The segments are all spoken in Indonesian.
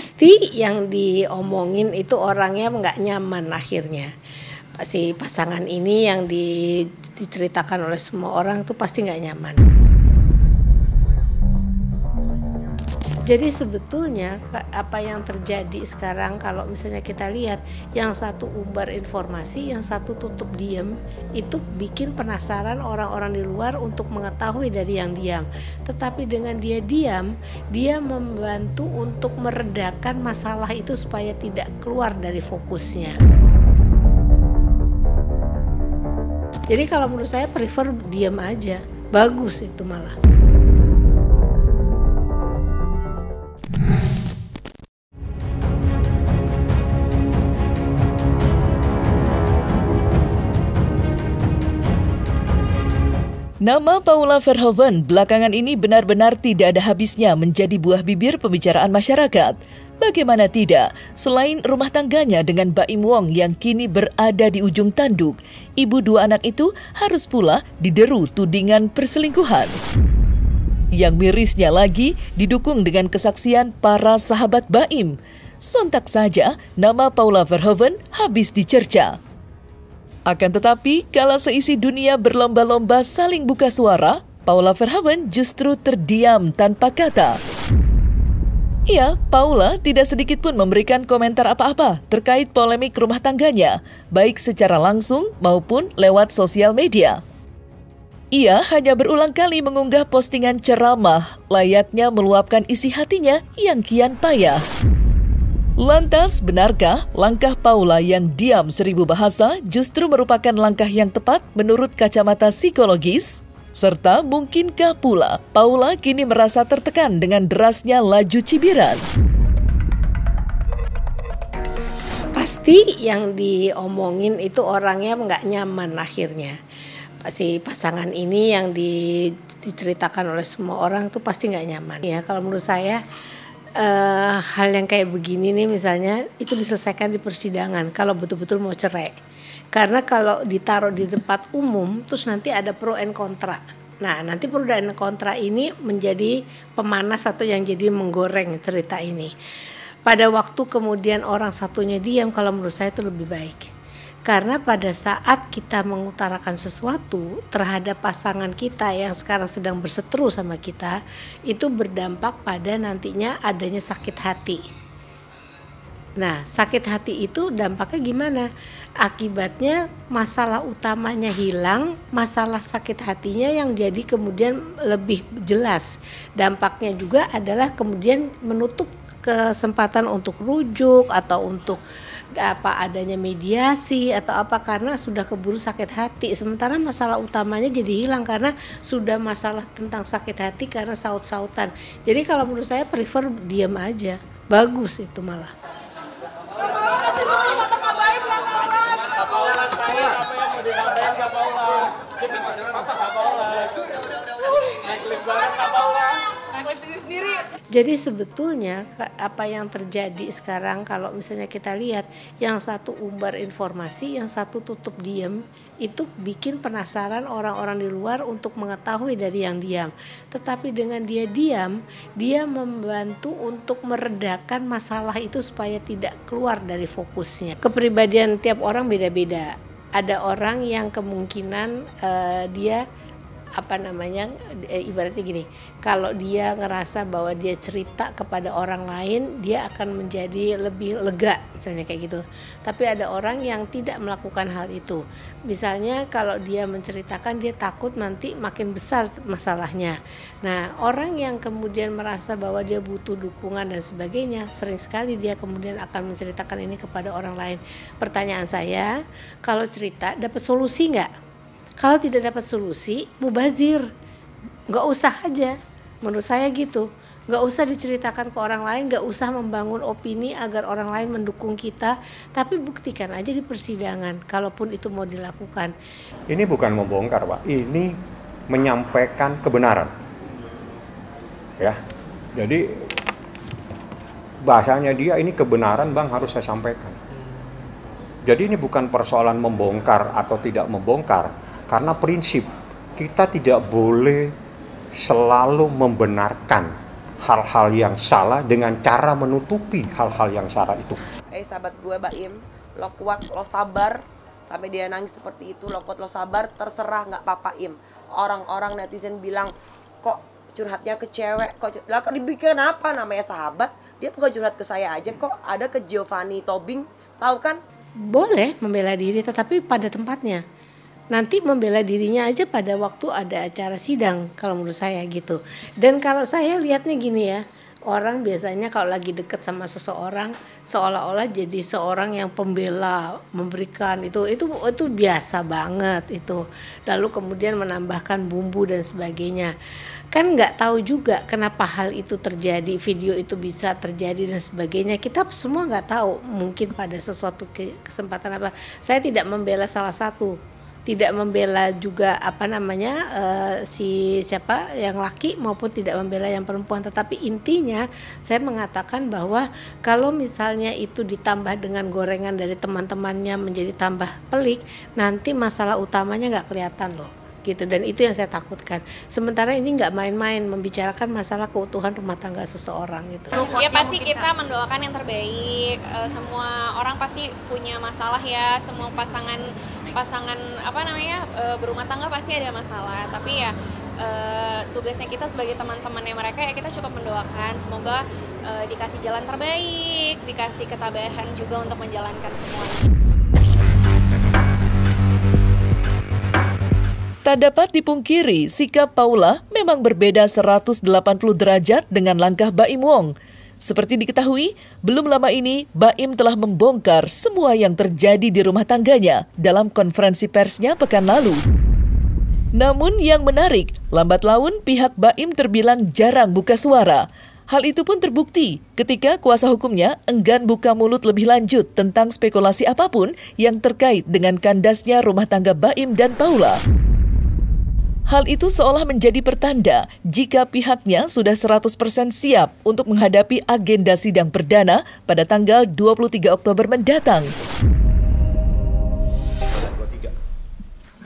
Pasti yang diomongin itu orangnya nggak nyaman akhirnya. Si pasangan ini yang diceritakan oleh semua orang tuh pasti nggak nyaman. Jadi sebetulnya apa yang terjadi sekarang kalau misalnya kita lihat yang satu umbar informasi, yang satu tutup diam, itu bikin penasaran orang-orang di luar untuk mengetahui dari yang diam. Tetapi dengan dia diam, dia membantu untuk meredakan masalah itu supaya tidak keluar dari fokusnya. Jadi kalau menurut saya prefer diam aja, bagus itu malah. Nama Paula Verhoeven belakangan ini benar-benar tidak ada habisnya menjadi buah bibir pembicaraan masyarakat. Bagaimana tidak, selain rumah tangganya dengan Baim Wong yang kini berada di ujung tanduk, ibu dua anak itu harus pula dideru tudingan perselingkuhan. Yang mirisnya lagi didukung dengan kesaksian para sahabat Baim. Sontak saja nama Paula Verhoeven habis dicerca. Akan tetapi, kala seisi dunia berlomba-lomba saling buka suara, Paula Verhoeven justru terdiam tanpa kata. Ya, Paula tidak sedikit pun memberikan komentar apa-apa terkait polemik rumah tangganya, baik secara langsung maupun lewat sosial media. Ia hanya berulang kali mengunggah postingan ceramah, layaknya meluapkan isi hatinya yang kian payah. Lantas, benarkah langkah Paula yang diam 1000 bahasa justru merupakan langkah yang tepat menurut kacamata psikologis? Serta mungkinkah pula Paula kini merasa tertekan dengan derasnya laju cibiran? Pasti yang diomongin itu orangnya nggak nyaman akhirnya. Si pasangan ini yang diceritakan oleh semua orang tuh pasti nggak nyaman. Ya kalau menurut saya hal yang kayak begini nih misalnya itu diselesaikan di persidangan kalau betul-betul mau cerai. Karena kalau ditaruh di tempat umum terus nanti ada pro and kontra. Nah nanti pro dan kontra ini menjadi pemanas atau yang jadi menggoreng cerita ini. Pada waktu kemudian orang satunya diam kalau menurut saya itu lebih baik. Karena pada saat kita mengutarakan sesuatu terhadap pasangan kita yang sekarang sedang berseteru sama kita, itu berdampak pada nantinya adanya sakit hati. Nah, sakit hati itu dampaknya gimana? Akibatnya masalah utamanya hilang, masalah sakit hatinya yang jadi kemudian lebih jelas. Dampaknya juga adalah kemudian menutup kesempatan untuk rujuk atau untuk adanya mediasi atau apa karena sudah keburu sakit hati. Sementara masalah utamanya jadi hilang karena sudah masalah tentang sakit hati karena saut-sautan. Jadi kalau menurut saya prefer diam aja, bagus itu malah. Jadi sebetulnya apa yang terjadi sekarang kalau misalnya kita lihat yang satu umbar informasi, yang satu tutup diam, itu bikin penasaran orang-orang di luar untuk mengetahui dari yang diam. Tetapi dengan dia diam, dia membantu untuk meredakan masalah itu supaya tidak keluar dari fokusnya. Kepribadian tiap orang beda-beda. Ada orang yang kemungkinan dia ibaratnya gini, kalau dia ngerasa bahwa dia cerita kepada orang lain dia akan menjadi lebih lega misalnya kayak gitu. Tapi ada orang yang tidak melakukan hal itu, misalnya kalau dia menceritakan dia takut nanti makin besar masalahnya. Nah orang yang kemudian merasa bahwa dia butuh dukungan dan sebagainya, sering sekali dia kemudian akan menceritakan ini kepada orang lain. Pertanyaan saya, kalau cerita dapat solusi nggak? Kalau tidak dapat solusi, mubazir, nggak usah aja. Menurut saya gitu, nggak usah diceritakan ke orang lain, nggak usah membangun opini agar orang lain mendukung kita, tapi buktikan aja di persidangan, kalaupun itu mau dilakukan. Ini bukan membongkar, Pak. Ini menyampaikan kebenaran. Ya, jadi bahasanya dia ini kebenaran, Bang, harus saya sampaikan. Jadi ini bukan persoalan membongkar atau tidak membongkar. Karena prinsip kita tidak boleh selalu membenarkan hal-hal yang salah dengan cara menutupi hal-hal yang salah itu. Sahabat gue Baim, lo kuat, lo sabar, sampai dia nangis seperti itu, lo kuat, lo sabar, terserah nggak apa-apa Im. Orang-orang netizen bilang, kok curhatnya ke cewek, kok dibikin apa, namanya sahabat, dia bukan curhat ke saya aja kok, ada ke Giovanni Tobing, tahu kan? Boleh membela diri tetapi pada tempatnya. Nanti membela dirinya aja pada waktu ada acara sidang kalau menurut saya gitu. Dan kalau saya lihatnya gini ya, orang biasanya kalau lagi deket sama seseorang seolah-olah jadi seorang yang pembela, memberikan itu biasa banget itu. Lalu kemudian menambahkan bumbu dan sebagainya. Kan nggak tahu juga kenapa hal itu terjadi, video itu bisa terjadi dan sebagainya. Kita semua nggak tahu, mungkin pada sesuatu kesempatan apa. Saya tidak membela salah satu, tidak membela juga si siapa yang laki maupun tidak membela yang perempuan, tetapi intinya saya mengatakan bahwa kalau misalnya itu ditambah dengan gorengan dari teman-temannya menjadi tambah pelik, nanti masalah utamanya nggak kelihatan loh gitu, dan itu yang saya takutkan. Sementara ini nggak main-main membicarakan masalah keutuhan rumah tangga seseorang gitu. Ya pasti kita mendoakan yang terbaik. Semua orang pasti punya masalah ya, semua pasangan berumah tangga pasti ada masalah. Tapi ya tugasnya kita sebagai teman-temannya mereka ya kita cukup mendoakan semoga dikasih jalan terbaik, dikasih ketabahan juga untuk menjalankan semuanya. Tak dapat dipungkiri, sikap Paula memang berbeda 180 derajat dengan langkah Baim Wong. Seperti diketahui, belum lama ini Baim telah membongkar semua yang terjadi di rumah tangganya dalam konferensi persnya pekan lalu. Namun yang menarik, lambat laun pihak Baim terbilang jarang buka suara. Hal itu pun terbukti ketika kuasa hukumnya enggan buka mulut lebih lanjut tentang spekulasi apapun yang terkait dengan kandasnya rumah tangga Baim dan Paula. Hal itu seolah menjadi pertanda jika pihaknya sudah 100% siap untuk menghadapi agenda sidang perdana pada tanggal 23 Oktober mendatang. 23.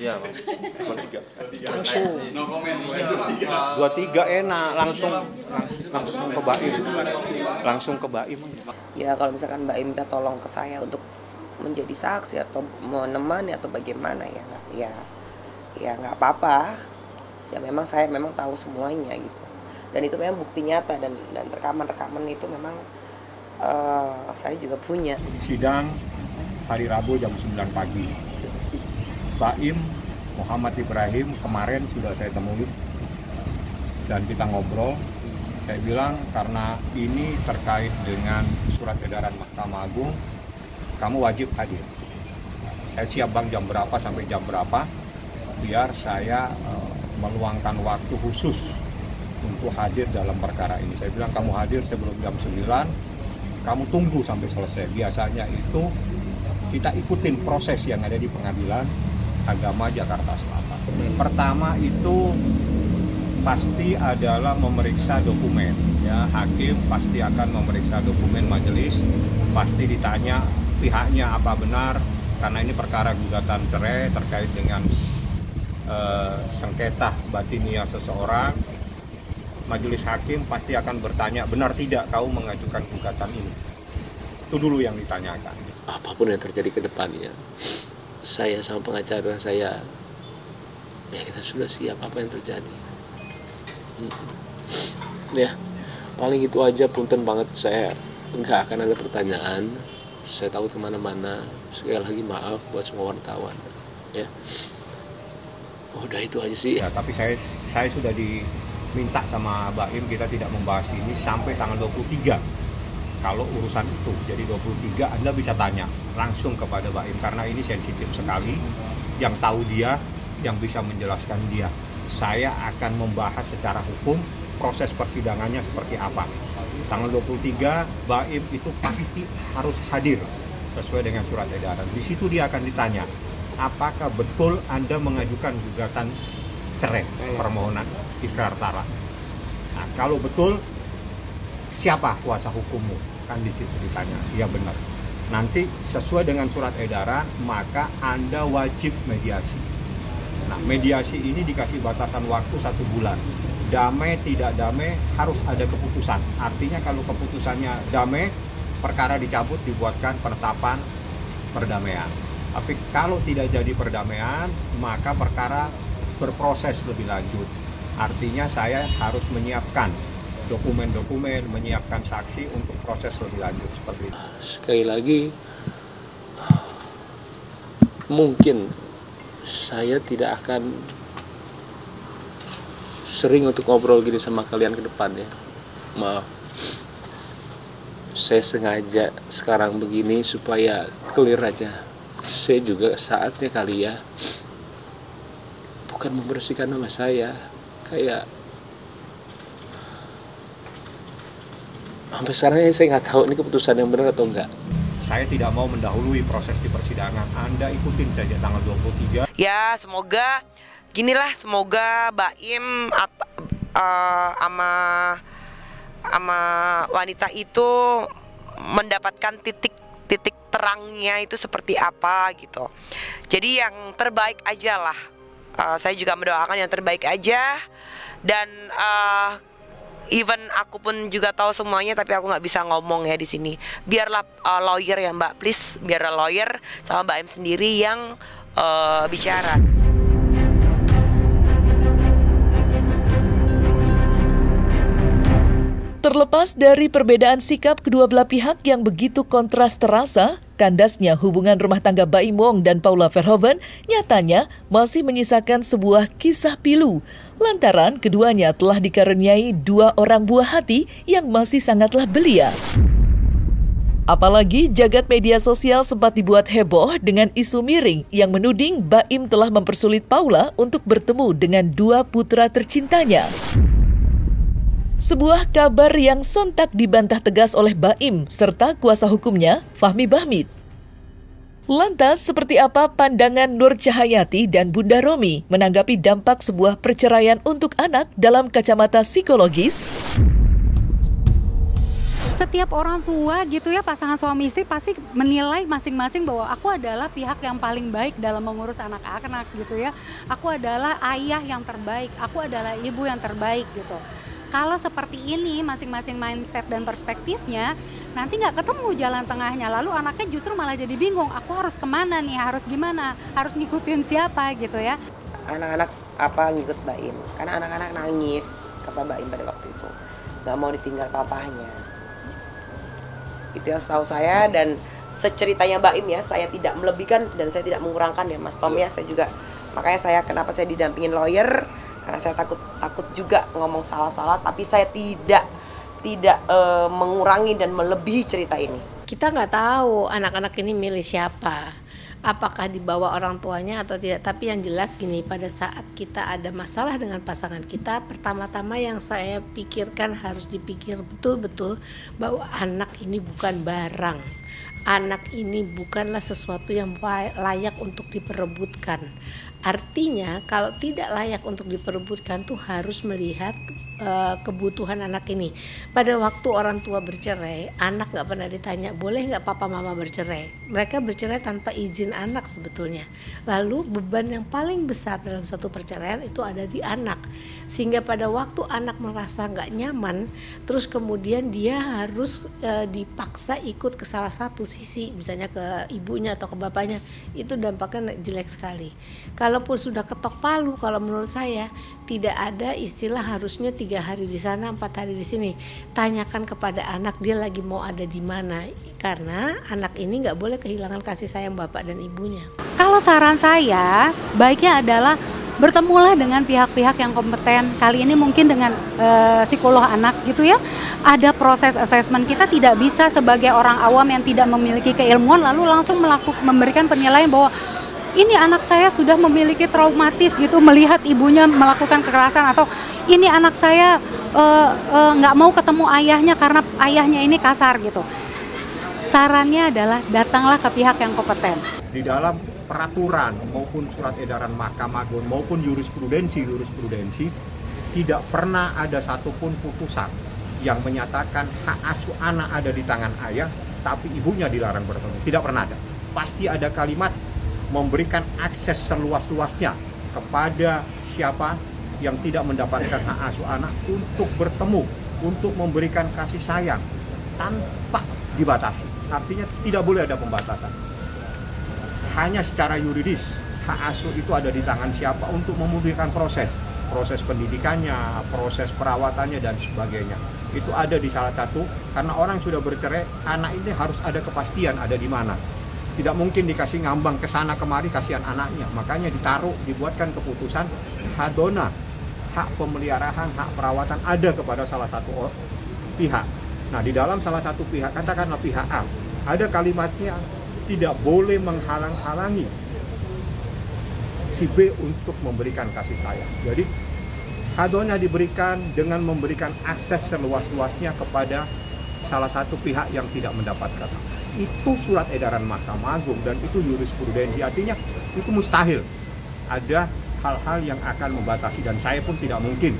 Iya, Bang. 23. Langsung. 23 enak, langsung ke Baim. Langsung ke Baim. Ya kalau misalkan Baim minta tolong ke saya untuk menjadi saksi atau menemani atau bagaimana ya nggak apa-apa. Ya memang saya tahu semuanya gitu, dan itu memang bukti nyata dan rekaman itu memang saya juga punya. Sidang hari Rabu jam 9 pagi. Baim Muhammad Ibrahim kemarin sudah saya temui dan kita ngobrol. Saya bilang karena ini terkait dengan surat edaran Mahkamah Agung, kamu wajib hadir. Saya siap Bang jam berapa sampai jam berapa, biar saya meluangkan waktu khusus untuk hadir dalam perkara ini. Saya bilang kamu hadir sebelum jam 9, kamu tunggu sampai selesai. Biasanya itu kita ikutin proses yang ada di Pengadilan Agama Jakarta Selatan. Pertama itu pasti adalah memeriksa dokumen. Ya, hakim pasti akan memeriksa dokumen majelis, pasti ditanya pihaknya apa benar, karena ini perkara gugatan cerai terkait dengan sengketa batiniah seseorang. Majelis hakim pasti akan bertanya benar tidak kau mengajukan gugatan ini. Itu dulu yang ditanyakan. Apapun yang terjadi ke depannya, saya sama pengacara saya, ya kita sudah siap apa yang terjadi. Ya, paling itu aja, punten banget, saya nggak akan ada pertanyaan. Saya tahu kemana-mana. Sekali lagi maaf buat semua wartawan. Ya. Udah itu aja sih. Ya, tapi saya sudah diminta sama Baim kita tidak membahas ini sampai tanggal 23. Kalau urusan itu, jadi 23 Anda bisa tanya langsung kepada Baim karena ini sensitif sekali. Yang tahu dia, yang bisa menjelaskan dia. Saya akan membahas secara hukum proses persidangannya seperti apa. Tanggal 23 Baim itu pasti harus hadir sesuai dengan surat edaran. Di situ dia akan ditanya, apakah betul Anda mengajukan gugatan cerai, permohonan ikrar talak? Nah, kalau betul, siapa kuasa hukummu? Kan di situ ditanya. Iya benar. Nanti sesuai dengan surat edaran, maka Anda wajib mediasi. Nah, mediasi ini dikasih batasan waktu 1 bulan. damai tidak damai harus ada keputusan. Artinya kalau keputusannya damai, perkara dicabut, dibuatkan penetapan perdamaian. Tapi kalau tidak jadi perdamaian, maka perkara berproses lebih lanjut. Artinya saya harus menyiapkan dokumen-dokumen, menyiapkan saksi untuk proses lebih lanjut seperti itu. Sekali lagi, mungkin saya tidak akan sering untuk ngobrol gini sama kalian ke depan ya. Maaf. Saya sengaja sekarang begini supaya clear aja. Saya juga saatnya kali ya, bukan membersihkan nama saya, kayak sampai sekarang saya nggak tahu ini keputusan yang benar atau enggak. Saya tidak mau mendahului proses di persidangan. Anda ikutin saja tanggal 23. Ya, semoga ginilah, semoga Baim sama wanita itu mendapatkan titik terangnya itu seperti apa gitu. Jadi yang terbaik aja lah. Saya juga mendoakan yang terbaik aja. Dan even aku pun juga tahu semuanya, tapi aku nggak bisa ngomong ya di sini. Biarlah lawyer ya Mbak, please. Biarlah lawyer sama Mbak Im sendiri yang bicara. Terlepas dari perbedaan sikap kedua belah pihak yang begitu kontras terasa, kandasnya hubungan rumah tangga Baim Wong dan Paula Verhoeven nyatanya masih menyisakan sebuah kisah pilu. Lantaran keduanya telah dikaruniai 2 orang buah hati yang masih sangatlah belia. Apalagi jagat media sosial sempat dibuat heboh dengan isu miring yang menuding Baim telah mempersulit Paula untuk bertemu dengan 2 putra tercintanya. Sebuah kabar yang sontak dibantah tegas oleh Baim serta kuasa hukumnya, Fahmi Bahmid. Lantas, seperti apa pandangan Nur Cahayati dan Bunda Romi menanggapi dampak sebuah perceraian untuk anak dalam kacamata psikologis? Setiap orang tua gitu ya, pasangan suami istri pasti menilai masing-masing bahwa aku adalah pihak yang paling baik dalam mengurus anak-anak gitu ya. Aku adalah ayah yang terbaik, aku adalah ibu yang terbaik gitu. Kalau seperti ini masing-masing mindset dan perspektifnya, nanti nggak ketemu jalan tengahnya. Lalu anaknya justru malah jadi bingung, aku harus kemana nih, harus gimana, harus ngikutin siapa gitu ya. Anak-anak ngikut Baim, karena anak-anak nangis, kata Baim pada waktu itu, nggak mau ditinggal papahnya. Itu yang setahu saya, dan seceritanya Baim ya, saya tidak melebihkan dan saya tidak mengurangkan ya Mas Tom ya. Saya juga, makanya kenapa saya didampingin lawyer, karena saya takut juga ngomong salah-salah, tapi saya tidak mengurangi dan melebihi cerita ini. Kita nggak tahu anak-anak ini milih siapa, apakah dibawa orang tuanya atau tidak. Tapi yang jelas gini, pada saat kita ada masalah dengan pasangan kita, pertama-tama yang saya pikirkan harus dipikir betul-betul bahwa anak ini bukan barang. Anak ini bukanlah sesuatu yang layak untuk diperebutkan. Artinya kalau tidak layak untuk diperebutkan tuh harus melihat kebutuhan anak ini. Pada waktu orang tua bercerai, anak nggak pernah ditanya boleh nggak papa mama bercerai. Mereka bercerai tanpa izin anak sebetulnya. Lalu beban yang paling besar dalam suatu perceraian itu ada di anak. Sehingga pada waktu anak merasa nggak nyaman, terus kemudian dia harus dipaksa ikut ke salah satu sisi, misalnya ke ibunya atau ke bapaknya, itu dampaknya jelek sekali. Kalaupun sudah ketok palu, kalau menurut saya tidak ada istilah harusnya 3 hari di sana, 4 hari di sini. Tanyakan kepada anak dia lagi mau ada di mana, karena anak ini nggak boleh kehilangan kasih sayang bapak dan ibunya. Kalau saran saya, baiknya adalah bertemulah dengan pihak-pihak yang kompeten. Kali ini mungkin dengan psikolog anak gitu ya. Ada proses assessment. Kita tidak bisa sebagai orang awam yang tidak memiliki keilmuan lalu langsung memberikan penilaian bahwa ini anak saya sudah memiliki traumatis gitu melihat ibunya melakukan kekerasan, atau ini anak saya nggak mau ketemu ayahnya karena ayahnya ini kasar gitu. Sarannya adalah datanglah ke pihak yang kompeten. Di dalam peraturan maupun surat edaran Mahkamah Agung maupun jurisprudensi tidak pernah ada satupun putusan yang menyatakan hak asuh anak ada di tangan ayah tapi ibunya dilarang bertemu. Tidak pernah ada. Pasti ada kalimat memberikan akses seluas-luasnya kepada siapa yang tidak mendapatkan hak asuh anak untuk bertemu, untuk memberikan kasih sayang tanpa dibatasi. Artinya tidak boleh ada pembatasan. Hanya secara yuridis, hak asuh itu ada di tangan siapa untuk memudahkan proses pendidikannya, proses perawatannya, dan sebagainya. Itu ada di salah satu, karena orang sudah bercerai, anak ini harus ada kepastian ada di mana. Tidak mungkin dikasih ngambang ke sana kemari, kasihan anaknya. Makanya dibuatkan keputusan hadona, hak pemeliharaan, hak perawatan ada kepada salah satu pihak. Nah, di dalam salah satu pihak, katakanlah pihak A, ada kalimatnya tidak boleh menghalang-halangi si B untuk memberikan kasih sayang. Jadi hadona diberikan dengan memberikan akses seluas-luasnya kepada salah satu pihak yang tidak mendapatkan. Itu surat edaran Mahkamah Agung dan itu jurisprudensi, artinya itu mustahil ada hal-hal yang akan membatasi, dan saya pun tidak mungkin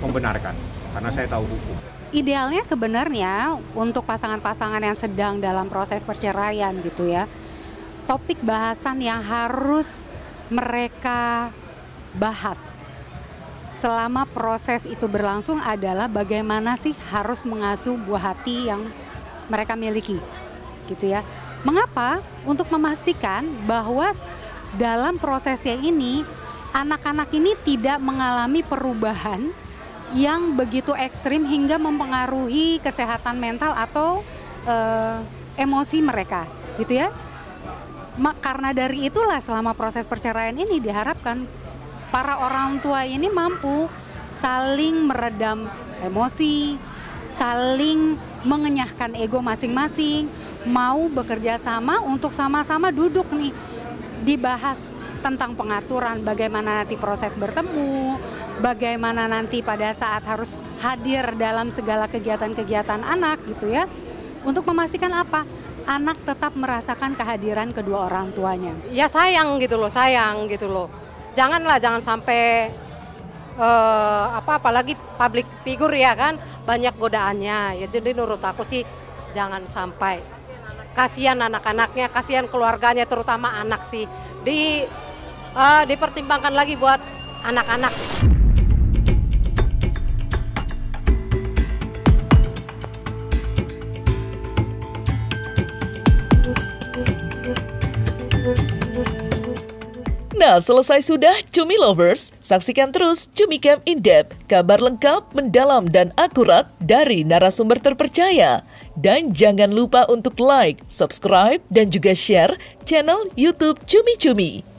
membenarkan karena saya tahu hukum. Idealnya sebenarnya untuk pasangan-pasangan yang sedang dalam proses perceraian gitu ya, topik bahasan yang harus mereka bahas selama proses itu berlangsung adalah bagaimana sih harus mengasuh buah hati yang mereka miliki, gitu ya. Mengapa? Untuk memastikan bahwa dalam prosesnya ini anak-anak ini tidak mengalami perubahan yang begitu ekstrim hingga mempengaruhi kesehatan mental atau emosi mereka, gitu ya. Karena dari itulah selama proses perceraian ini diharapkan para orang tua ini mampu saling meredam emosi, saling mengenyahkan ego masing-masing, mau bekerja sama untuk sama-sama duduk nih, dibahas tentang pengaturan bagaimana nanti proses bertemu, bagaimana nanti pada saat harus hadir dalam segala kegiatan-kegiatan anak gitu ya. Untuk memastikan apa? Anak tetap merasakan kehadiran kedua orang tuanya. Ya sayang gitu loh. Jangan sampai apalagi public figure ya kan, banyak godaannya. Ya jadi menurut aku sih jangan sampai. Kasihan anak-anaknya, kasihan keluarganya, terutama anak sih. Dipertimbangkan lagi buat anak-anak. Nah, selesai sudah Cumi Lovers, saksikan terus Cumi Camp In Depth, kabar lengkap, mendalam, dan akurat dari narasumber terpercaya. Dan jangan lupa untuk like, subscribe, dan juga share channel YouTube Cumi Cumi.